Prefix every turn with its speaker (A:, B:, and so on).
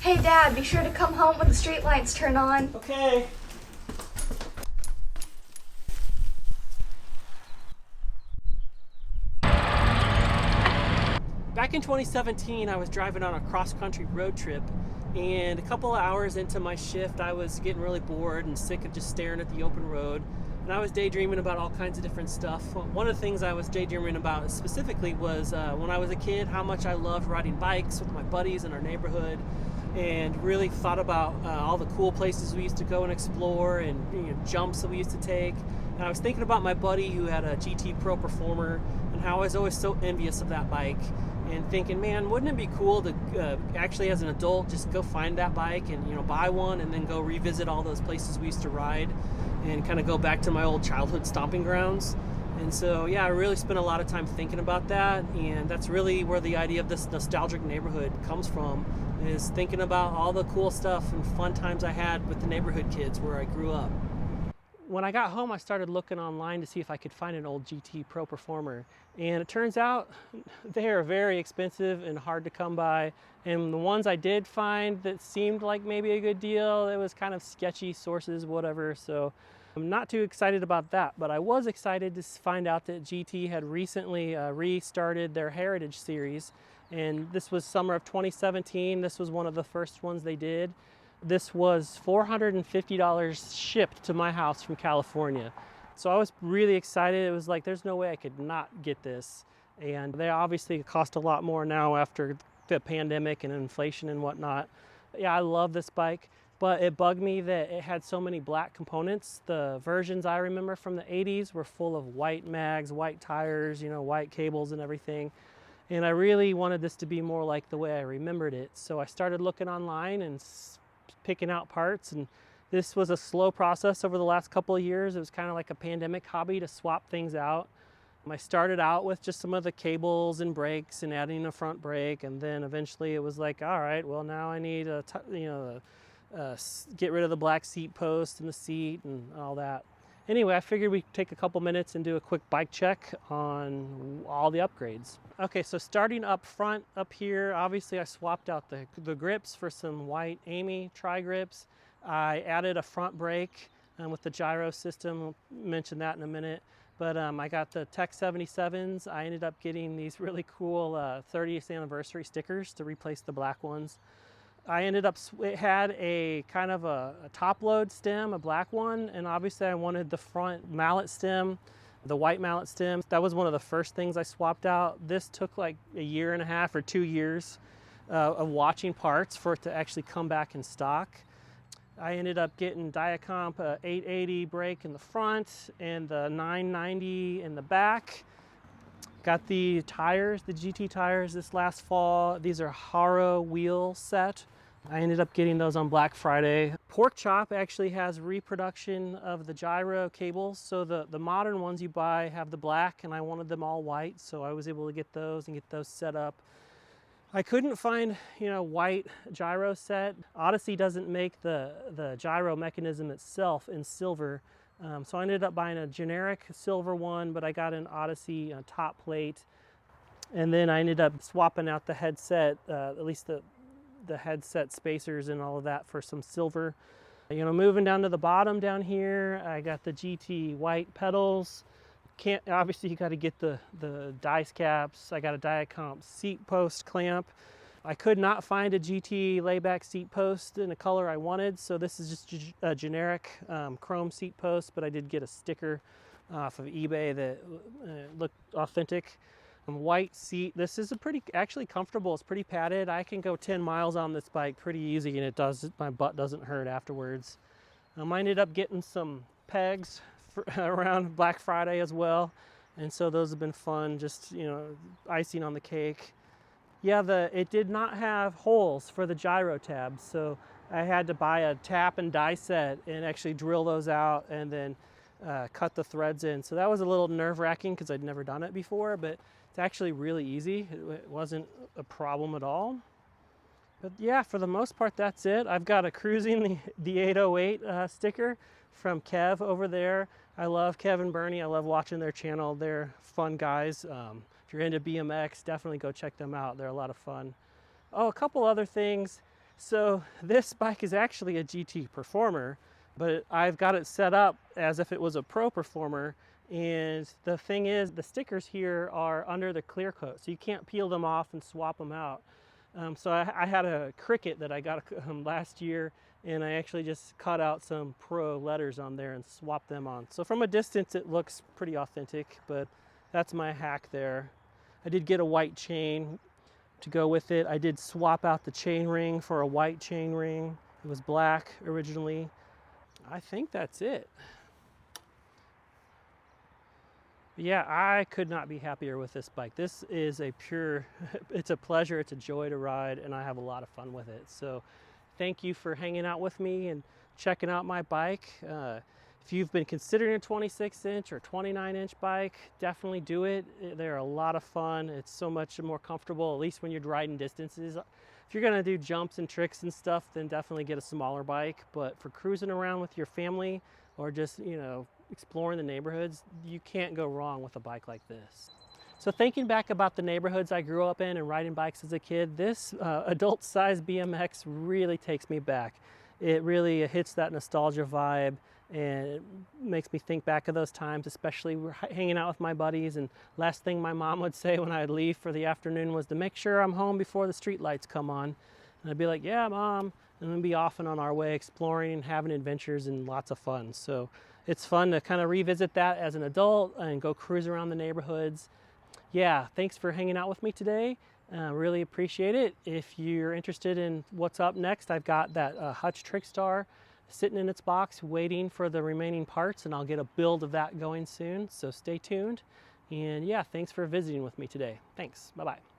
A: Hey Dad, be sure to come home when the street lights turn on.
B: Okay. Back in 2017, I was driving on a cross-country road trip, and a couple of hours into my shift, I was getting really bored and sick of just staring at the open road, and I was daydreaming about all kinds of different stuff. One of the things I was daydreaming about specifically was when I was a kid, how much I loved riding bikes with my buddies in our neighborhood, and really thought about all the cool places we used to go and explore, and jumps that we used to take. And I was thinking about my buddy who had a GT Pro Performer, and how I was always so envious of that bike, and thinking, man, wouldn't it be cool to actually as an adult just go find that bike and buy one, and then go revisit all those places we used to ride and kind of go back to my old childhood stomping grounds. And so yeah, I really spent a lot of time thinking about that, and that's really where the idea of this nostalgic neighborhood comes from, is thinking about all the cool stuff and fun times I had with the neighborhood kids where I grew up. When I got home, I started looking online to see if I could find an old GT Pro Performer, and it turns out they are very expensive and hard to come by, and the ones I did find that seemed like maybe a good deal, it was kind of sketchy sources, whatever, so I'm not too excited about that. But I was excited to find out that GT had recently restarted their Heritage series, and this was summer of 2017. This was one of the first ones they did. This was $450 shipped to my house from California. So I was really excited. It was like, there's no way I could not get this. And they obviously cost a lot more now after the pandemic and inflation and whatnot. Yeah, I love this bike, but it bugged me that it had so many black components. The versions I remember from the 80s were full of white mags, white tires, white cables and everything. And I really wanted this to be more like the way I remembered it. So I started looking online and picking out parts, and this was a slow process over the last couple of years. It was kind of like a pandemic hobby to swap things out. I started out with just some of the cables and brakes and adding a front brake, and then eventually it was like, all right, well now I need get rid of the black seat post and the seat and all that. Anyway, I figured we'd take a couple minutes and do a quick bike check on all the upgrades. Okay, so starting up front up here, obviously I swapped out the grips for some white Amy tri-grips. I added a front brake with the gyro system. We'll mention that in a minute. But I got the Tech 77s. I ended up getting these really cool 30th anniversary stickers to replace the black ones. It had a kind of a top load stem, a black one, and obviously I wanted the front mallet stem, the white mallet stem. That was one of the first things I swapped out. This took like a year and a half or 2 years of watching parts for it to actually come back in stock. I ended up getting dia-compe 880 brake in the front and the 990 in the back. Got the tires, the GT tires this last fall. These are Haro wheel set. I ended up getting those on Black Friday. Pork Chop actually has reproduction of the gyro cables. So the modern ones you buy have the black, and I wanted them all white. So I was able to get those and get those set up. I couldn't find, white gyro set. Odyssey doesn't make the gyro mechanism itself in silver. So I ended up buying a generic silver one, but I got an Odyssey top plate. And then I ended up swapping out the headset, at least the headset spacers and all of that, for some silver. Moving down to the bottom down here, I got the GT white pedals. Obviously you got to get the dice caps. I got a dia-compe seat post clamp. I could not find a GT layback seat post in a color I wanted, so this is just a generic chrome seat post, but I did get a sticker off of eBay that looked authentic. White seat. This is actually comfortable. It's pretty padded. I can go 10 miles on this bike pretty easy, and my butt doesn't hurt afterwards. I ended up getting some pegs around Black Friday as well, and so those have been fun, just icing on the cake. Yeah, it did not have holes for the gyro tabs, so I had to buy a tap and die set and actually drill those out and then cut the threads in. So that was a little nerve-wracking because I'd never done it before, but it's actually really easy. It wasn't a problem at all. But yeah, for the most part, that's it. I've got a Cruising the 808 sticker from Kev over there. I love Kev and Bernie. I love watching their channel. They're fun guys. If you're into BMX, definitely go check them out. They're a lot of fun. Oh, a couple other things. So this bike is actually a GT Performer, but I've got it set up as if it was a Pro Performer. And the thing is, the stickers here are under the clear coat, so you can't peel them off and swap them out. So I had a Cricket that I got last year, and I actually just cut out some Pro letters on there and swapped them on. So from a distance, it looks pretty authentic, but that's my hack there. I did get a white chain to go with it. I did swap out the chain ring for a white chain ring. It was black originally. I think that's it. Yeah, I could not be happier with this bike. This is a pure, it's a pleasure, it's a joy to ride, and I have a lot of fun with it. So thank you for hanging out with me and checking out my bike. If you've been considering a 26-inch or 29-inch bike, definitely do it. They're a lot of fun. It's so much more comfortable, at least when you're riding distances. If you're gonna do jumps and tricks and stuff, then definitely get a smaller bike. But for cruising around with your family or just, exploring the neighborhoods, you can't go wrong with a bike like this. So thinking back about the neighborhoods I grew up in and riding bikes as a kid, this adult-sized BMX really takes me back. It really hits that nostalgia vibe, and it makes me think back of those times, especially we're hanging out with my buddies, and last thing my mom would say when I'd leave for the afternoon was to make sure I'm home before the street lights come on. And I'd be like, yeah, Mom, and then be off and on our way exploring and having adventures and lots of fun. So it's fun to kind of revisit that as an adult and go cruise around the neighborhoods. Yeah, thanks for hanging out with me today. Really appreciate it. If you're interested in what's up next, I've got that Hutch Trickstar sitting in its box waiting for the remaining parts, and I'll get a build of that going soon, so stay tuned. And yeah, thanks for visiting with me today. Thanks. Bye-bye.